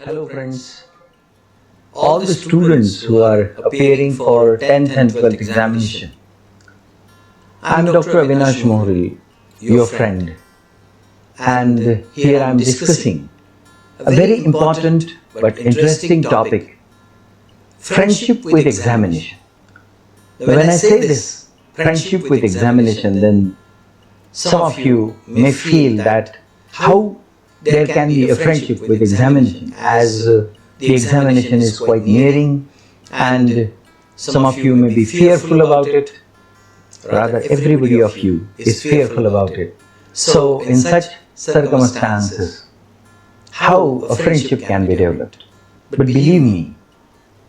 Hello friends, all the students who are appearing for 10th and 12th examination. I am Dr. Avinash, your friend, and here I am discussing a very important but interesting topic, friendship with examination. When I say this, friendship with examination, then some of you may feel that how there can be a friendship with examination, as the examination is quite nearing and some of you may be fearful about it. Rather, everybody of you is fearful about it. So in such circumstances, how a friendship can be developed? But believe me,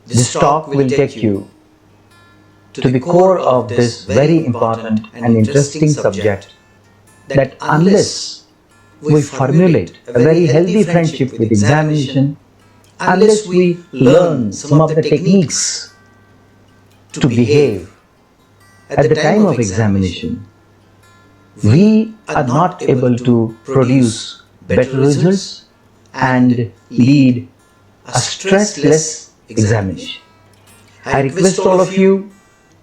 this talk will take you to the core of this very important and interesting subject, that unless we formulate a very healthy friendship with examination, unless we learn some of the techniques to behave at the time of examination, we are not able to produce better results and lead a stressless examination. I request all of you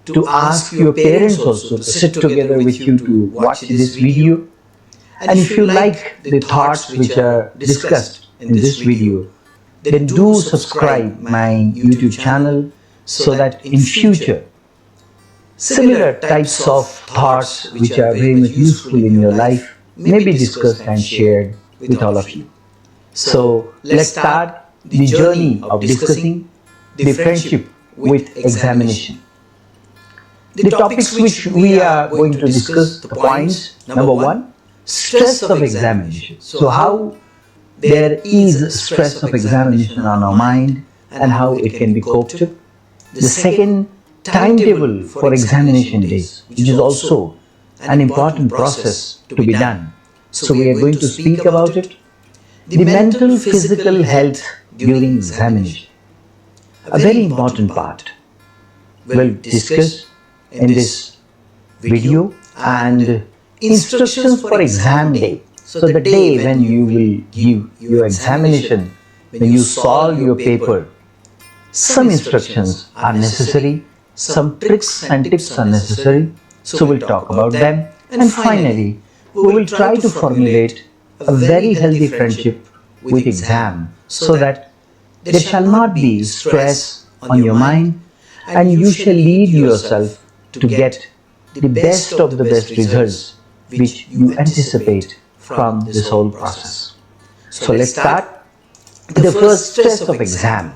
to ask your parents also to sit together with you to watch this video. And if you like the thoughts which are discussed in this video, then do subscribe my YouTube channel so that in future similar types of thoughts which are very much useful in your life may be discussed and shared with all of you. So let's start the journey of discussing the friendship with examination. The topics which we are going to discuss, the points: number one, stress of examination. So how there is stress of examination on our mind and how it can be coped with. The second, timetable for examination days, which is also an important process to be done. So we are going to speak about it. The mental physical health during examination, a very important part, we'll discuss in this video. And instructions for exam day. So the day when you will give your examination, when you solve your paper, some instructions are necessary, some tricks and tips are necessary. So we'll talk about them. And finally, we will try to formulate a very healthy friendship with exam, so that there shall not be stress on your mind and you shall lead yourself to get the best of the best results which you anticipate from this whole process. So let's start with the first, stress of exam.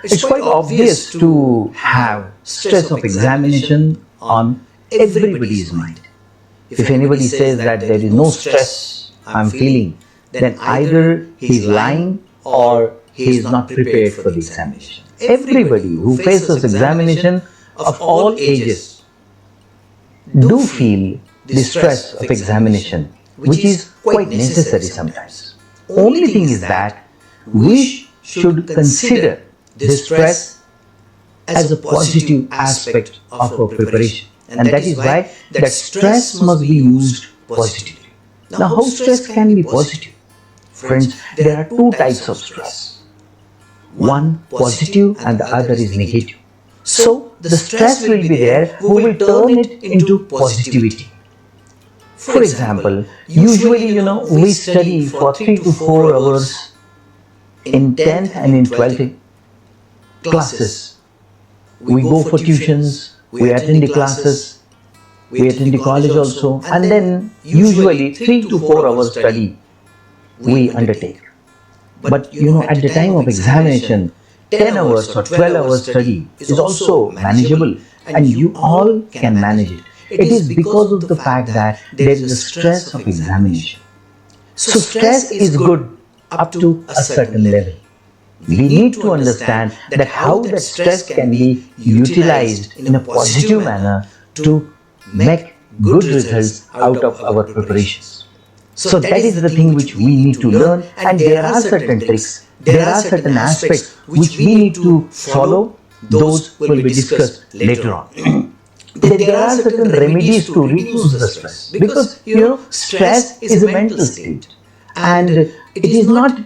It's quite obvious to have stress of examination on everybody's mind. If anybody says that there is no stress I'm feeling, then either he is lying or he is not prepared for the examination. Everybody who faces examination of all ages do feel the stress of examination, which is quite necessary sometimes. Only thing is that we should consider this stress as a positive aspect of our preparation, and that is why that stress must be used positively. Now, how stress can be positive? Friends, there are two types of stress. One positive and the other is negative. So the stress will be there who will turn it into positivity. For example, usually we study for 3 to 4 hours in 10th and in 12th classes. We go for tuitions, we attend the classes, we attend the college also, and then usually 3 to 4 hours study we undertake. But at the time of examination, 10 hours or 12 hours study is also manageable and you all can manage it. It is because of the fact that there is a stress of examination. So stress is good up to a certain level. We need to understand that how that stress can be utilized in a positive manner to make good results out of our preparations. So that is the thing which we need to learn, and there are certain tricks, there are certain aspects which we need to follow. Those will be discussed later on. There are certain remedies to reduce the stress, because stress is a mental state and it is not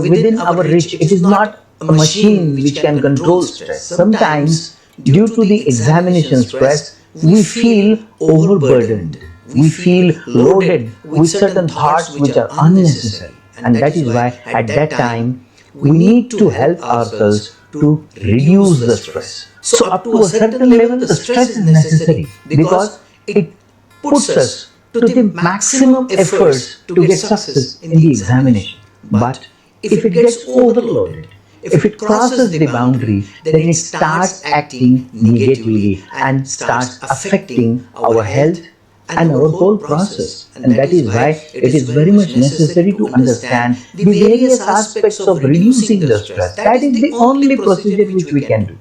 within our reach. It is not a machine which can control stress. Sometimes, due to the examination stress, we feel overburdened. We feel loaded with certain thoughts which are unnecessary. And that is why at that time, we need to help ourselves to reduce the stress. So up to a certain level, the stress is necessary because it puts us to the maximum efforts to get success in the examination. But if it gets overloaded, if it crosses the boundary, then it starts acting negatively and starts affecting our health and our whole process. And that is why it is very much necessary to understand the various aspects of reducing the stress. That is the only procedure which we can do.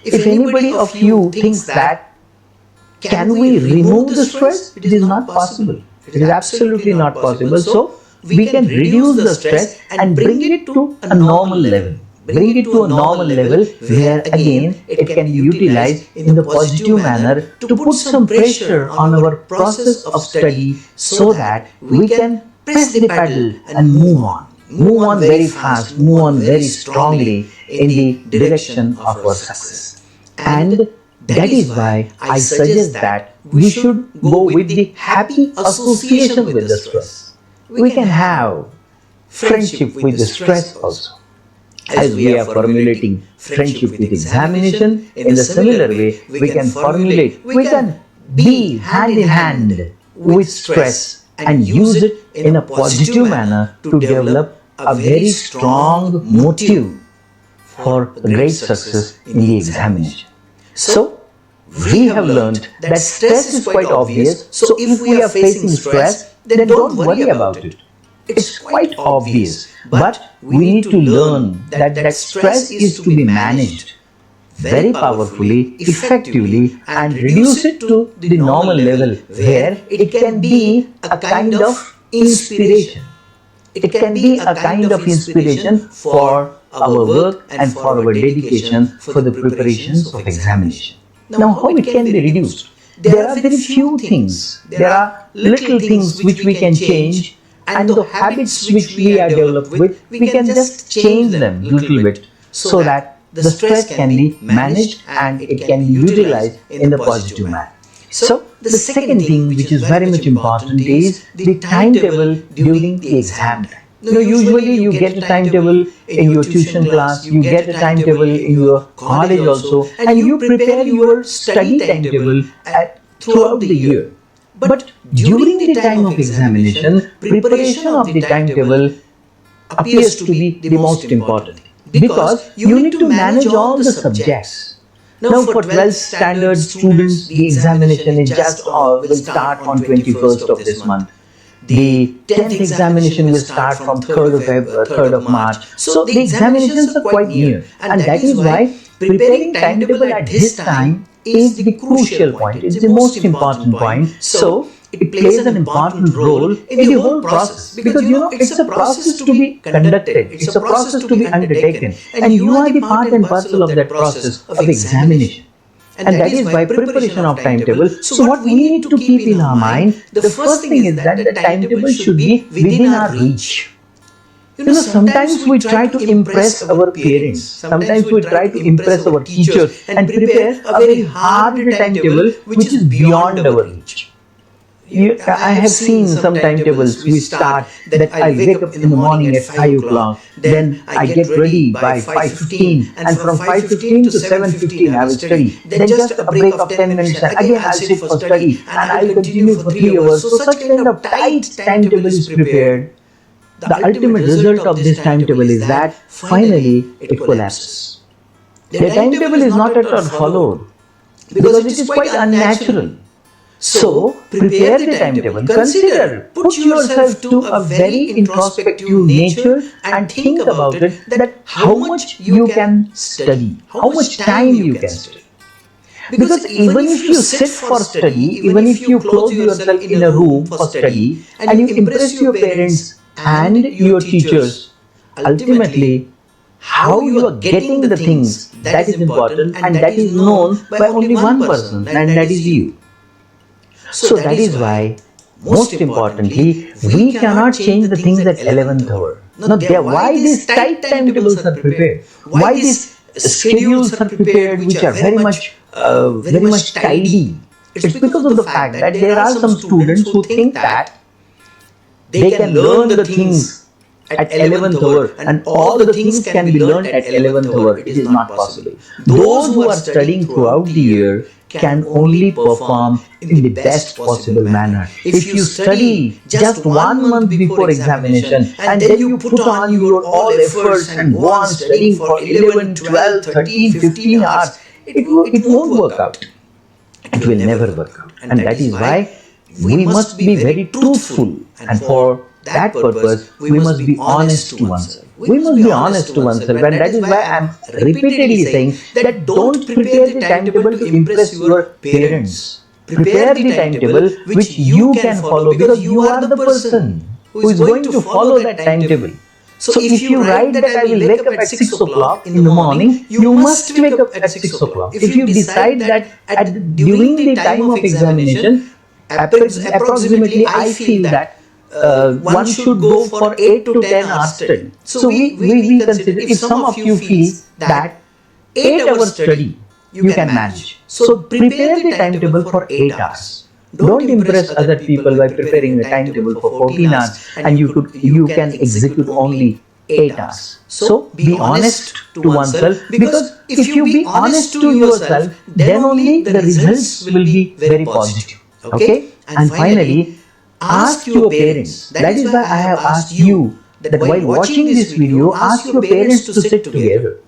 If anybody of you thinks that can we remove the stress, it is not possible. It is absolutely not possible. So we can reduce the stress and bring it to a normal level. Bring it to a normal level where again it can be utilized in the positive manner to put some pressure on our process of study so that we can press the pedal and move on. Move on very fast, move on very strongly in the direction of our success. And that is why I suggest that we should go with the happy association with the stress. We can have friendship with the stress also. As we are formulating friendship with examination, in the similar way, we can be hand in hand with stress and use it in a positive manner to develop a very strong motive for great success in the examination. So, we have learned that stress is quite obvious. So, if we are facing stress, then don't worry about it. It's quite obvious, but we need to learn that stress is to be managed very powerfully, effectively, and reduce it to the normal level where it can be a kind of inspiration. It can be a kind of inspiration for our work and for our dedication for the preparations of examination. Now, how it can be reduced? There are very few things. There are little things which we can change, and the habits which we are developed with, we can just change them a little bit so that the stress can be managed and it can be utilized in the positive manner. So, the second thing which is very much important is the timetable during the exam time. Usually you get a timetable in your tuition class, you get a timetable in your college also, and you prepare your study timetable throughout the year. But during the time of examination, preparation of the timetable appears to be the most important because you need to manage all the subjects. Now for 12th standard students, the examination is just will start on 21st of this month. The 10th examination will start from 3rd of March. So the examinations are quite near, and that is why preparing timetable at this time is the crucial point. It's the most important point. So it plays an important role in the whole process because it's a process to be conducted. It's a process to be undertaken, and you are the part and parcel of that process of examination. And that is why preparation of timetable. So what we need to keep in our mind, the first thing is that the timetable should be within our reach. Sometimes we try to impress our parents, sometimes we try to impress our teachers and prepare a very hard timetable which is beyond our reach. I have seen some timetables we start that I wake up in the morning at 5 o'clock, then I get ready by 5:15, and from 5:15 to 7:15 I will study, then just a break of 10 minutes and again I'll sit for study and I will continue for 3 hours. So such kind of tight timetable is prepared. The ultimate result of this timetable is that finally it collapses. The timetable is not at all followed because it is quite unnatural. So, prepare the timetable, consider, put yourself to a very introspective nature and think about it, that how much you can study, how much time you can study. Because even if you sit for study, even if you close yourself in a room for study and you impress your parents and your teachers, ultimately, how you are getting the things, that is important, and that is known by only one person, and that is you. So that is why Most importantly, we cannot change the things at 11th hour. Now, why these tight timetables are prepared? Why these schedules are prepared which are very much tidy? It's because of the fact that there are some students who think that they can learn the things at 11th hour and all the things can be learned at 11th hour. It is not possible. Those who are studying throughout the year can only perform in the best possible manner. If you study just 1 month before examination and then you put on your all efforts and go on studying for 11, 12, 13, 15 hours, it won't work out. It will never work out. And that is why we must be very truthful, and for that purpose we must be honest to oneself. We must be honest to oneself, and that is why I am repeatedly saying that don't prepare the timetable to impress your parents. Prepare the timetable which you can follow, because you are the person who is going to follow that timetable. So if you write that I will wake up at 6 o'clock in the morning, you must wake up at 6 o'clock. If you decide that during the time of examination, approximately I feel that one should go for 8 to 10 hours study. So we consider, if some of you feel that 8 hours study you can manage, so prepare the timetable for 8 hours. Don't impress other people by preparing a timetable for 14 hours and you can execute only 8 hours. So be honest to oneself, because if you be honest to yourself, then only the results will be very positive. Okay? And finally, ask your parents. That is why I have asked you that while watching this video, ask your parents to sit together.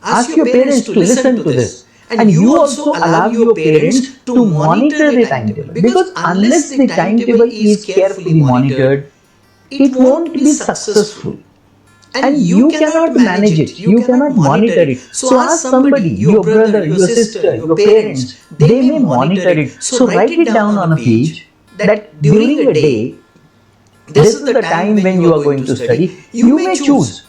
Ask your parents to listen to this. And you also allow your parents to monitor the timetable, because unless the timetable is carefully monitored, it won't be successful. And you cannot manage it, you cannot monitor it. So ask somebody, your brother, your sister, your parents, they may monitor it. So write it down on a page that during a day, this is the time when you are going to study. You may choose.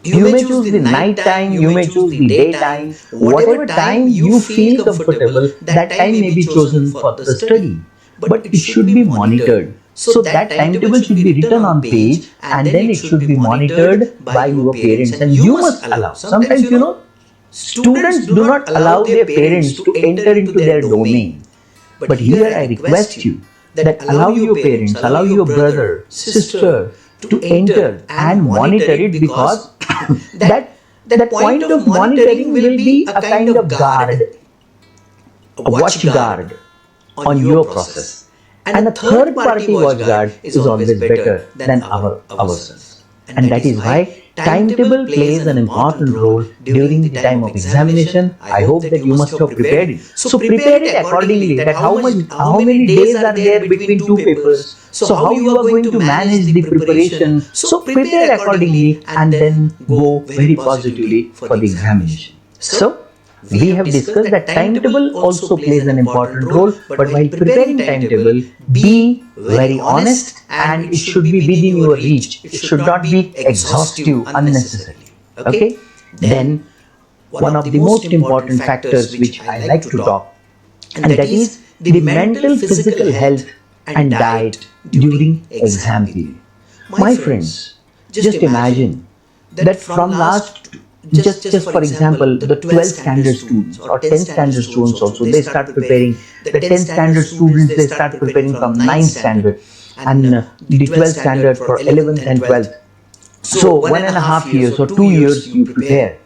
You may choose the night time, you may choose the daytime, whatever time you feel comfortable, that time may be chosen for the study. But it should be monitored. So that timetable should be written on page and then it should be monitored by your parents. And you must allow. Sometimes, students do not allow their parents to enter into their domain. But here I request you that allow your parents, allow your brother, sister to enter and monitor it, because that point of monitoring will be a kind of guard, a watch guard on your process. And a third party watch guard is always better than ourselves. And that is why timetable plays an important role during the time of examination. I hope that you must have prepared it. So prepare it accordingly, that how many days are there between two papers. So how you are going to manage the preparation. So prepare accordingly and then go very positively for the examination. So we have discussed that timetable also plays an important role, but while preparing timetable, be very honest and it should be within your reach. It should not be exhaustive unnecessarily. Okay? Then one of the most important factors which I like to talk, and that is the mental physical health and diet during exam period. My friends, just imagine that from last just for example, the 12th standard students or 10th standard students also, they start preparing. The 10th standard students, they start preparing from 9th standard, and the 12th standard for 11th and 12th. So 1.5 years or 2 years you prepare.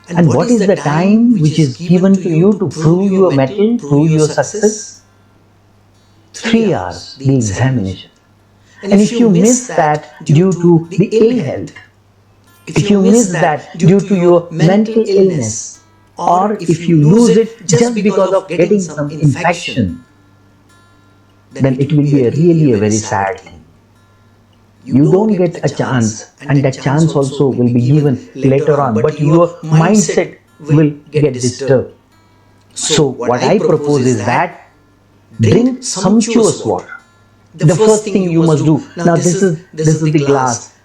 And what is the time which is given to you to prove your mettle, prove your success? 3 hours, the examination. And if you miss that due to the ill health, if you miss that due to your mental illness, or if you lose it just because of getting some infection, then it will be really a very sad thing. You don't get a chance, and that chance also will be given later on, but your mindset will get disturbed. So what I propose is that drink sumptuous water. The first thing you must do. Now this is the glass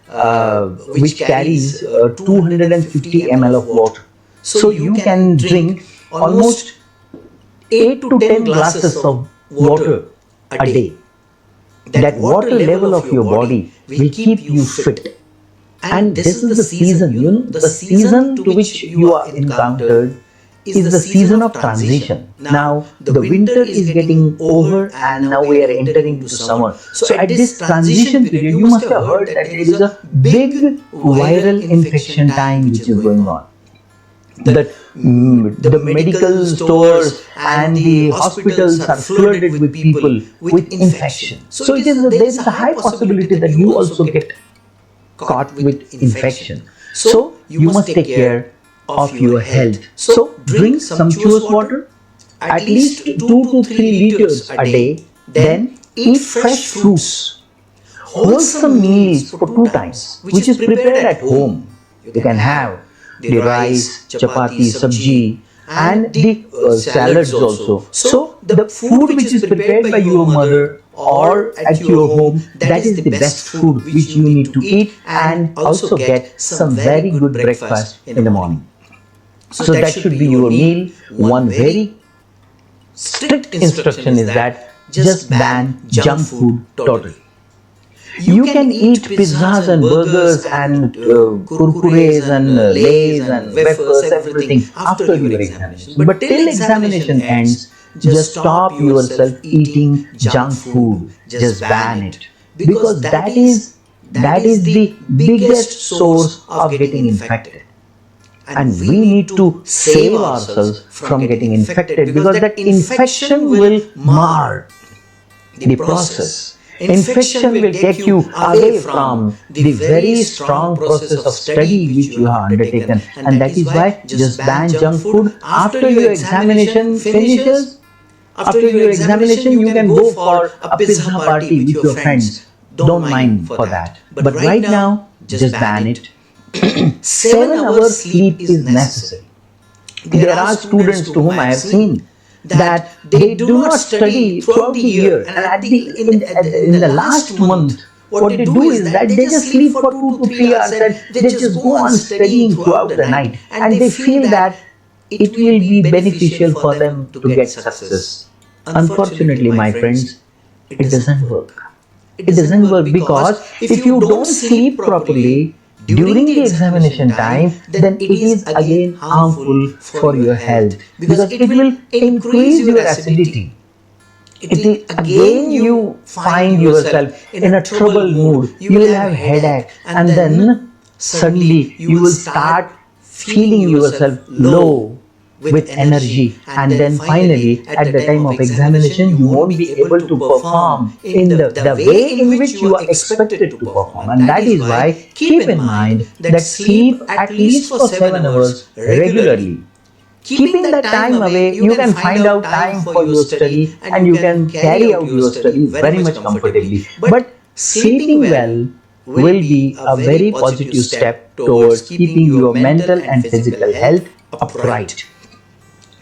which carries 250 ml of water. So you can drink almost 8 to 10 glasses of water a day. that water level of your body will keep you fit. And this is the season, the season to which you are encountered is the season of transition. Now, the winter is getting over and now we are entering into summer. So, at this transition period, you must have heard that there is a big viral infection time which is going on. That the medical stores and the hospitals are flooded with people with infection. So, there is a high possibility that you also get caught with infection. So, you must take care of your health. So, drink sumptuous water, at least 2 to 3 liters a day. Then, eat fresh fruits, wholesome meals for 2 times, which is prepared at home. You can have the rice, chapati, sabji, and the salads also. So, the food which is prepared by your mother or at your home, that is the best food which you need to eat, and also get some very good breakfast in the morning. So that should be your meal. One very strict instruction is that just ban junk food totally. You can eat pizzas and burgers and kurkures and lays and wafers, everything after your examination. But till examination ends, just stop yourself eating junk food. Just ban it, because that is the biggest source of getting infected. And we need to save ourselves from getting infected, because that infection will mar the process. Infection will take you away from the very strong process of study which you have undertaken. And that is why just ban junk food. After your examination finishes, after your examination, you can go for a pizza party with your friends. Don't mind for that. But right now, just ban it. 7 hours sleep is necessary. There are students to whom I have seen that they do not study throughout the year, and in the last month, what they do is that they just sleep for 2 to 3 hours and they just go on studying throughout the night, and they feel that it will be beneficial for them to get success. Unfortunately, my friends, it doesn't work. It doesn't work, because if you don't sleep properly during the examination time, then it is again harmful for your health, because it will increase your acidity. It will again you find yourself in a troubled mood. You will have headache, and then suddenly you will start feeling yourself low with energy, and then finally at the time of examination you won't be able to perform in the way in which you are expected to perform. And that is why keep in mind that sleep at least for 7 hours regularly. Keeping that time away, you can find out time for your study and you can carry out your study very much comfortably. But sleeping well will be a very positive step towards keeping your mental and physical health upright.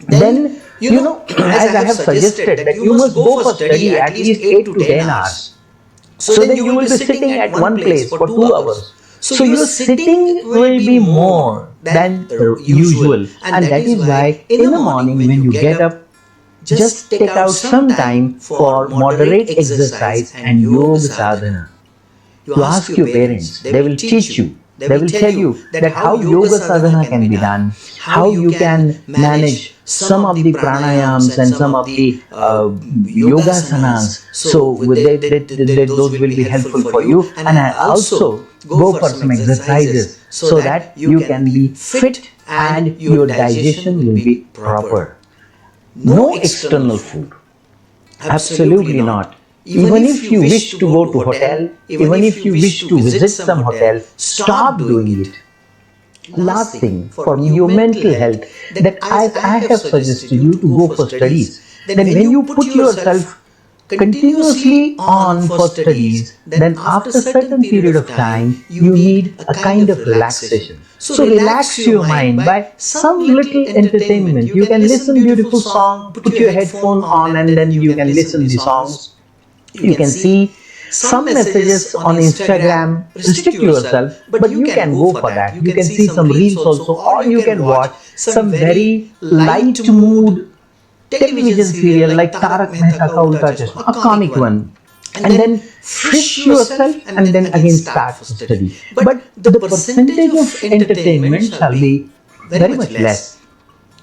Then, as I have suggested, that you must go for study at least 8 to 10 hours. So then you will be sitting at one place for 2 hours. So your sitting will be more than usual. And that is why in the morning when you get up, just take out some time for moderate exercise and yoga sadhana. You ask your parents, they will teach you. They will tell you that how yoga sadhana can be done, how you can manage some of the pranayams and some of the yogasanas. So those will be helpful for you. And also go for some exercises so that you can be fit and your digestion will be proper. No external food. Absolutely not. Even if you wish to go to hotel, even if you wish to visit some hotel, stop doing it. Last thing, for your mental health, that as I have suggested you to go for studies, then when you put yourself continuously on for studies, then after a certain period of time, you need a kind of relaxation. So relax your mind by some little entertainment. You can listen beautiful song, put your headphone on and then you can listen the songs. You can see some messages on Instagram, restrict yourself, but you can go for that. You can see some reels also, or you can watch some very light mood television serial like Tarak Mehta Ka Ulta Chashma, a comic one. and then fresh yourself and then again start to study. But the percentage of entertainment shall be very much less.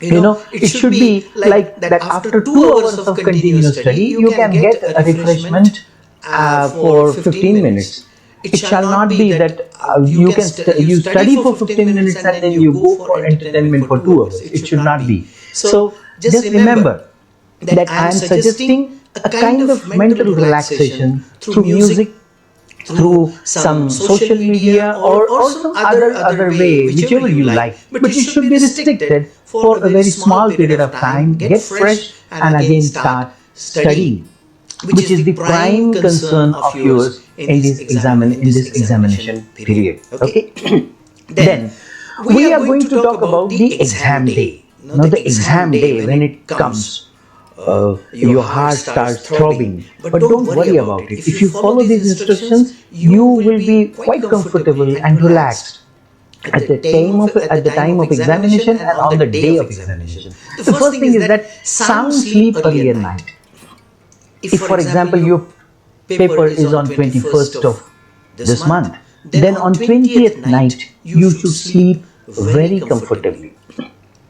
It should be like that after 2 hours of continuous study, you can get a refreshment for 15 minutes. It shall not be that you study for 15 minutes and then you go for entertainment for 2 hours. It should not be. So just remember that I am suggesting a kind of mental relaxation through music, through some social media, or some other way, whichever you like. But it should be restricted for a very small period of time. Get fresh and again start studying, which is the prime concern of yours in this examination period. Okay. Then we are going to talk about the exam day. Now the exam day, when it comes, your heart starts throbbing, but don't worry about it. If you follow these instructions, you will be quite comfortable and relaxed at the time of examination and on the day of examination. The first thing is that sound sleep early at night. If, for example, your paper is on 21st of this month, then on 20th night you should sleep very comfortably.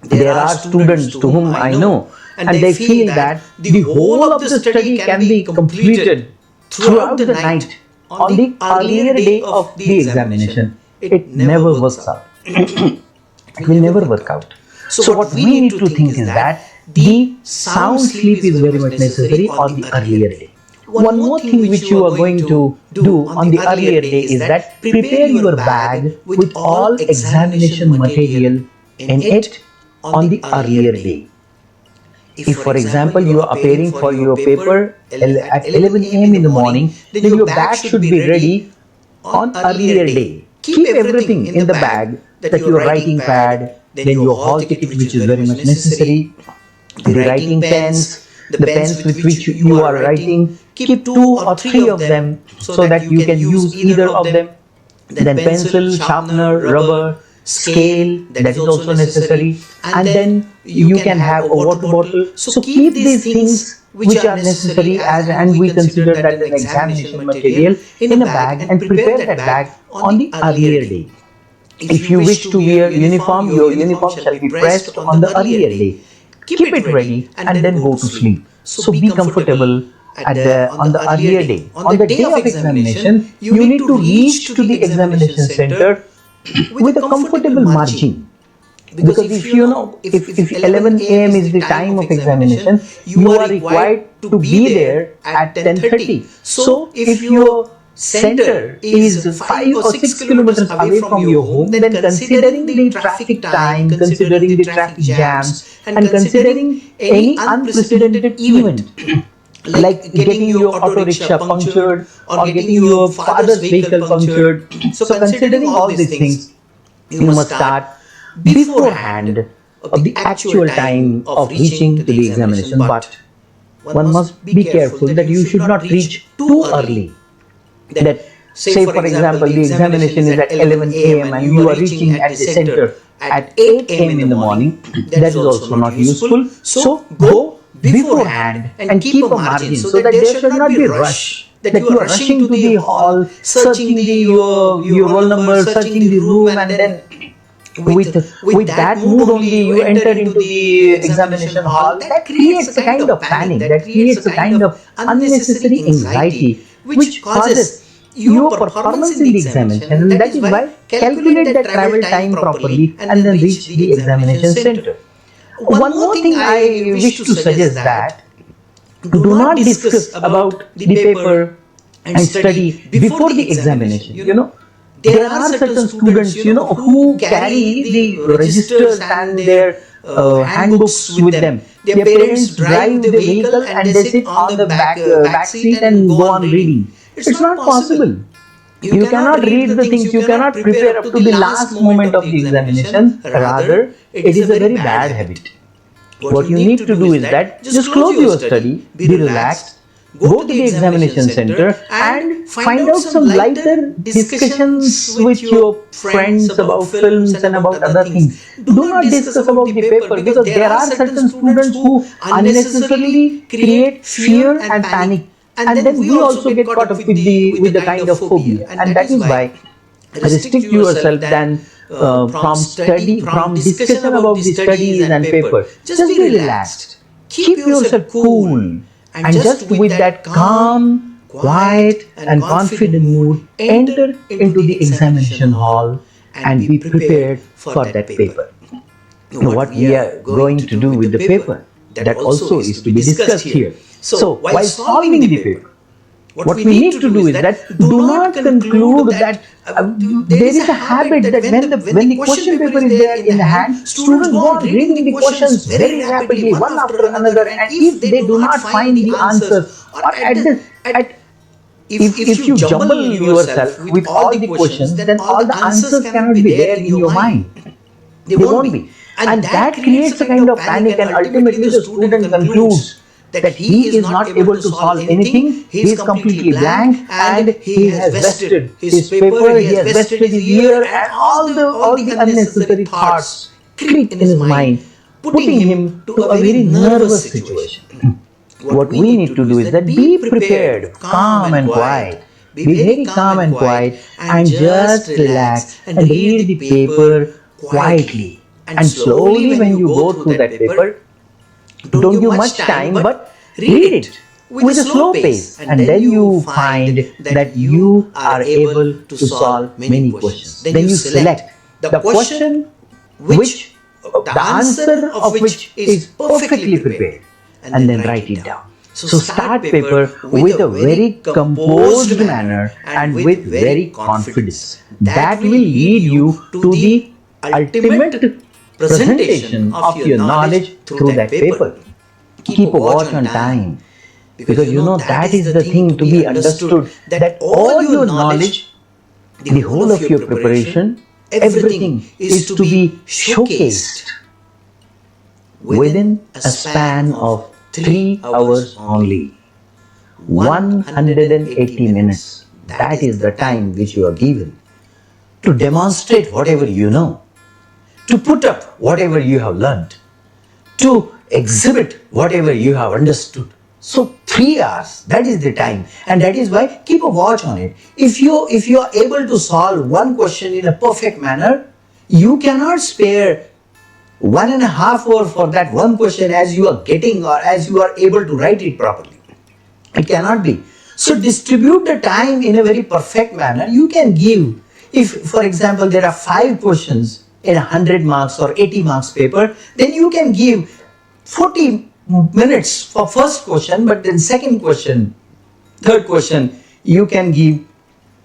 There are students to whom I know, and they feel that the whole of the study can be completed throughout the night on the earlier day of the examination. It never works out. It will never work out. So what we need to think is that the sound sleep is very much necessary on the earlier day. One more thing which you are going to do on the earlier day is that prepare your bag with all examination material in it on the earlier day. If, for example, you are appearing for your paper at 11 a.m. in the morning, then your bag should be ready on earlier day. Keep everything in the bag, that your writing pad, then your hall ticket, which is very much necessary, the writing pens, the pens with which you are writing. Keep 2 or 3 of them so that you can use either of them. Then pencil, sharpener, rubber, scale, that is also necessary, and then you can have a water bottle. So keep these things which are necessary and we consider that an examination material in a bag, and prepare that bag on the earlier day. If you wish to wear uniform, your uniform shall be pressed on the earlier day. Keep it ready and then go to sleep. So be comfortable on the earlier day. On the day of examination, you need to reach to the examination center with a comfortable margin. Because if 11 a.m. is the time of examination, you are required to be there at 10:30. So if your center is 5 or 6 kilometers away from your home, then considering the traffic time, considering the traffic jams, and considering any unprecedented event like getting your auto rickshaw punctured or getting your father's vehicle punctured, so considering all these things, you must start beforehand of the actual time of reaching to the examination. But one must be careful that you should not reach too early. That, say for example, the examination is at 11 a.m. and you are reaching at the center at 8 a.m. in the morning, that is also not useful. So go beforehand and keep a margin so that there should not be rush, that you are rushing to the hall, searching your roll number, searching the room, and then with that mood only you enter into the examination hall. That creates a kind of panic, that creates a kind of unnecessary anxiety, which causes your performance in the examination. And that is why calculate the travel time properly and then reach the examination center. One more thing I wish to suggest, that do not discuss about the paper and study before the examination. There are certain students, who carry the registers and their handbooks with them. Their parents drive the vehicle and they sit on the back seat and go on reading. It's not possible. You cannot read the things, you cannot prepare up to the last moment of the examination. Rather, it is a very bad habit. What you need to do is that just close your study, be relaxed, go to the examination center and find out some lighter discussions with your friends about films and about other things. Do not discuss about the paper, because there are certain students who unnecessarily create fear and panic And then we also get caught up with the kind of phobia, and that is why restrict yourself then from discussion about the studies and paper. Just be relaxed, keep yourself cool, and just with that calm, quiet and confident mood, enter into the examination hall and be prepared for that paper. What we are going to do with the paper, that also is to be discussed here. So while solving the paper, what we need to do is that do not conclude that there is a habit that when the question paper is there in the hand, students go on reading the questions very rapidly one after another, and if they do not find the answers, or if you jumble yourself with all the questions, then all the answers cannot be there in your mind. They won't be. And that creates a kind of panic, and ultimately the student concludes that he is not able to solve anything, he is completely blank, and he has wasted his paper, he has wasted his year, and all the unnecessary thoughts click in his mind, putting him to a very nervous situation. What we need to do is that be prepared, calm and quiet. Be very calm and quiet, and just relax and read the paper quietly. And slowly when you go through that paper, don't give much time, but read it with a slow pace, and then you find that you are able to solve many questions. Then you select the question which the answer of which is perfectly prepared, and then write it down. So start paper with a very composed manner and with very confidence. That will lead you to the ultimate presentation of your knowledge through that paper. Keep a watch on time, because you know that is the thing to be understood, that all your knowledge, the whole of your preparation, everything is to be showcased within a span of 3 hours only. 180 minutes. That is the time which you are given to demonstrate whatever you know, to put up whatever you have learned, to exhibit whatever you have understood. So 3 hours, that is the time, and that is why keep a watch on it. If you are able to solve one question in a perfect manner, you cannot spare 1.5 hours for that one question as you are getting, or as you are able to write it properly. It cannot be. So distribute the time in a very perfect manner. You can give, if for example there are 5 questions in 100 marks or 80 marks paper, then you can give 40 minutes for first question, but then second question, third question, you can give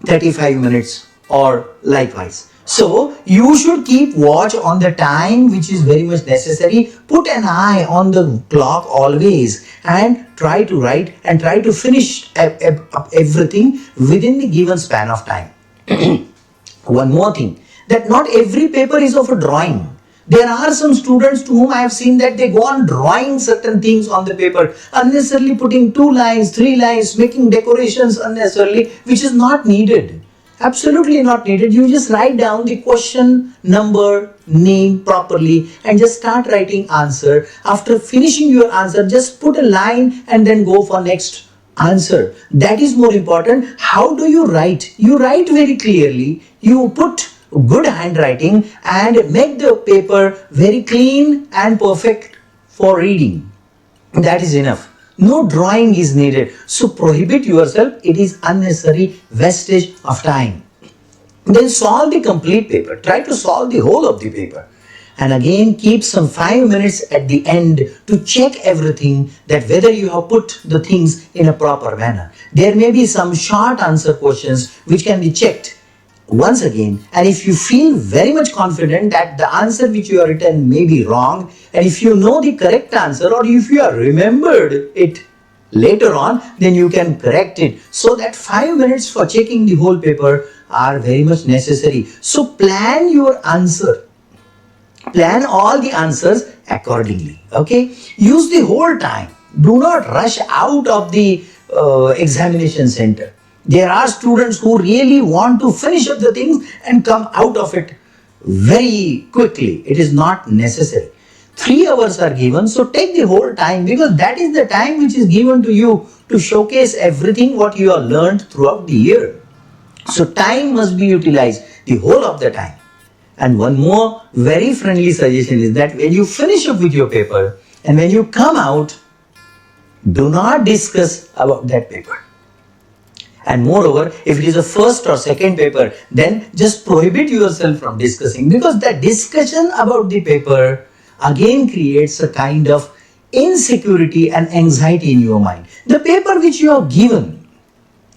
35 minutes or likewise. So you should keep watch on the time, which is very much necessary. Put an eye on the clock always, and try to write and try to finish everything within the given span of time. One more thing, that not every paper is of a drawing. There are some students to whom I have seen that they go on drawing certain things on the paper, unnecessarily putting 2 lines, 3 lines, making decorations unnecessarily, which is not needed. Absolutely not needed. You just write down the question, number, name properly, and just start writing answer. After finishing your answer, just put a line and then go for next answer. That is more important. How do you write? You write very clearly. You put good handwriting and make the paper very clean and perfect for reading. That is enough. No drawing is needed. So prohibit yourself. It is unnecessary wastage of time. Then solve the complete paper. Try to solve the whole of the paper. And again, keep some 5 minutes at the end to check everything, that whether you have put the things in a proper manner. There may be some short answer questions which can be checked once again, and if you feel very much confident that the answer which you have written may be wrong, and if you know the correct answer, or if you have remembered it later on, then you can correct it. So that 5 minutes for checking the whole paper are very much necessary. So plan your answer. Plan all the answers accordingly. Okay? Use the whole time. Do not rush out of the examination center. There are students who really want to finish up the things and come out of it very quickly. It is not necessary. 3 hours are given, so take the whole time, because that is the time which is given to you to showcase everything what you have learned throughout the year. So time must be utilized the whole of the time. And one more very friendly suggestion is that when you finish up with your paper and when you come out, do not discuss about that paper. And moreover, if it is a first or second paper, then just prohibit yourself from discussing, because that discussion about the paper again creates a kind of insecurity and anxiety in your mind. The paper which you are given,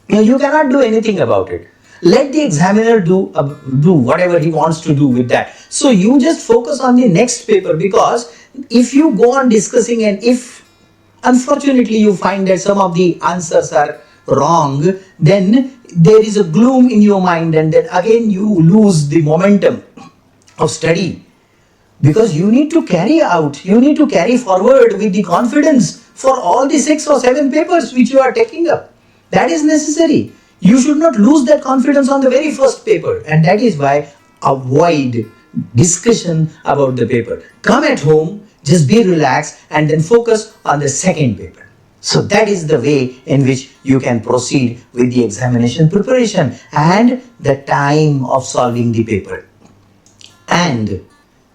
you cannot do anything about it. Let the examiner do whatever he wants to do with that. So you just focus on the next paper, because if you go on discussing and if unfortunately you find that some of the answers are wrong, then there is a gloom in your mind, and then again you lose the momentum of study, because you need to carry forward with the confidence for all the 6 or 7 papers which you are taking up. That is necessary. You should not lose that confidence on the very first paper, and that is why avoid discussion about the paper. Come at home, just be relaxed and then focus on the second paper. So that is the way in which you can proceed with the examination preparation and the time of solving the paper. And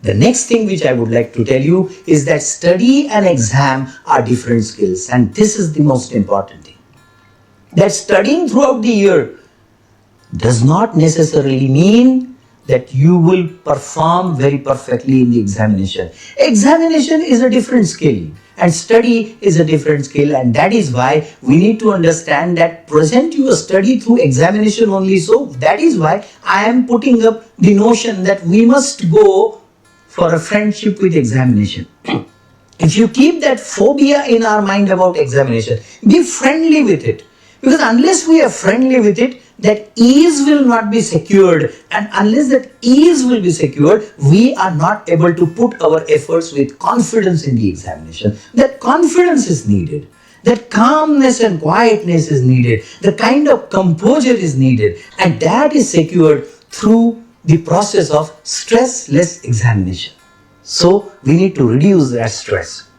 the next thing which I would like to tell you is that study and exam are different skills, and this is the most important thing. That studying throughout the year does not necessarily mean that you will perform very perfectly in the examination. Examination is a different skill and study is a different skill, and that is why we need to understand that present your study through examination only. So that is why I am putting up the notion that we must go for a friendship with examination. If you keep that phobia in our mind about examination, be friendly with it. Because unless we are friendly with it, that ease will not be secured. And unless that ease will be secured, we are not able to put our efforts with confidence in the examination. That confidence is needed. That calmness and quietness is needed. The kind of composure is needed. And that is secured through the process of stressless examination. So we need to reduce that stress.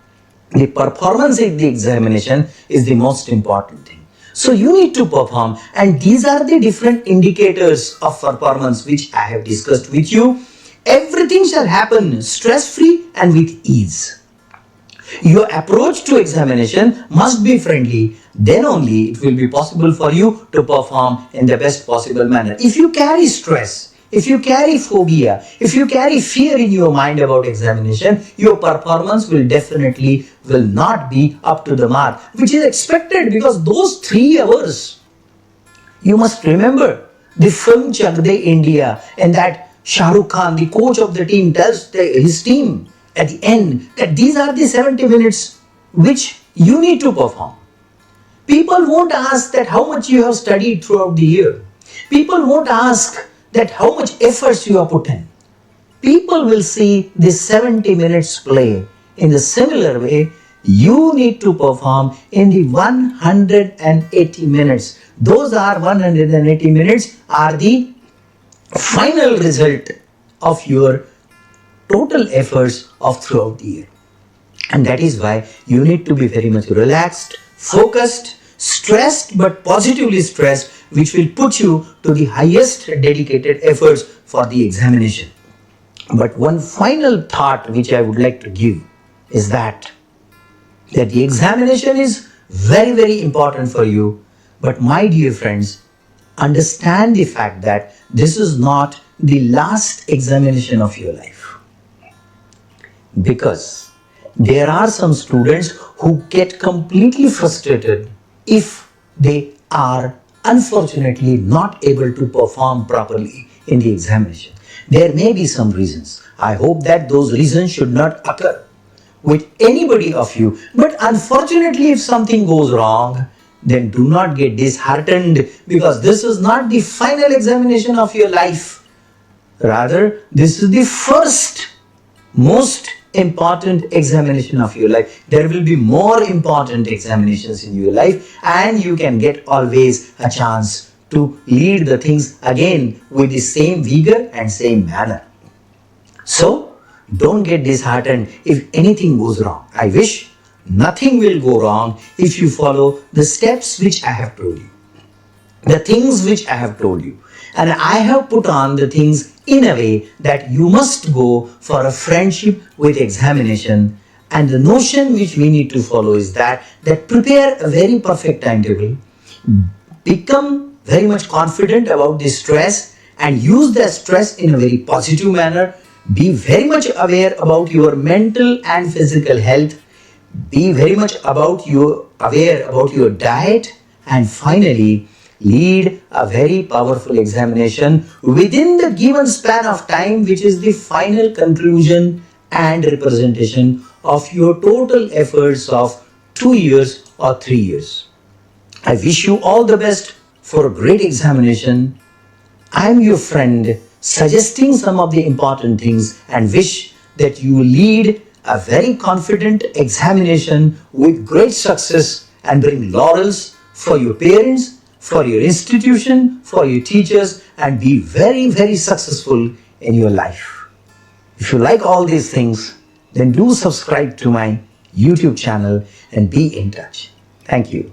The performance in the examination is the most important thing. So you need to perform, and these are the different indicators of performance which I have discussed with you. Everything shall happen stress-free and with ease. Your approach to examination must be friendly. Then only it will be possible for you to perform in the best possible manner. If you carry stress, if you carry phobia, if you carry fear in your mind about examination, your performance will definitely not be up to the mark, which is expected, because those 3 hours, you must remember the film Chak De India, and that Shah Rukh Khan, the coach of the team, tells his team at the end that these are the 70 minutes which you need to perform. People won't ask that how much you have studied throughout the year. People won't ask that how much efforts you have put in. People will see this 70 minutes play. In the similar way, you need to perform in the 180 minutes. Those are 180 minutes are the final result of your total efforts of throughout the year. And that is why you need to be very much relaxed, focused, stressed but positively stressed, which will put you to the highest dedicated efforts for the examination. But one final thought which I would like to give is that the examination is very, very important for you. But my dear friends, understand the fact that this is not the last examination of your life. Because there are some students who get completely frustrated if they are unfortunately not able to perform properly in the examination. There may be some reasons. I hope that those reasons should not occur with anybody of you. But unfortunately, if something goes wrong, then do not get disheartened, because this is not the final examination of your life. Rather, this is the first most important examination of your life. There will be more important examinations in your life, and you can get always a chance to lead the things again with the same vigor and same manner. So don't get disheartened if anything goes wrong. I wish Nothing will go wrong if you follow the steps which I have told you, the things which I have told you. And I have put on the things in a way that you must go for a friendship with examination. And the notion which we need to follow is that prepare a very perfect timetable, become very much confident about the stress and use the stress in a very positive manner. Be very much aware about your mental and physical health. Be very much aware about your diet, and finally lead a very powerful examination within the given span of time, which is the final conclusion and representation of your total efforts of 2 years or 3 years. I wish you all the best for a great examination. I am your friend suggesting some of the important things and wish that you lead a very confident examination with great success and bring laurels for your parents, for your institution, for your teachers, and be very, very successful in your life. If you like all these things, then do subscribe to my YouTube channel and be in touch. Thank you.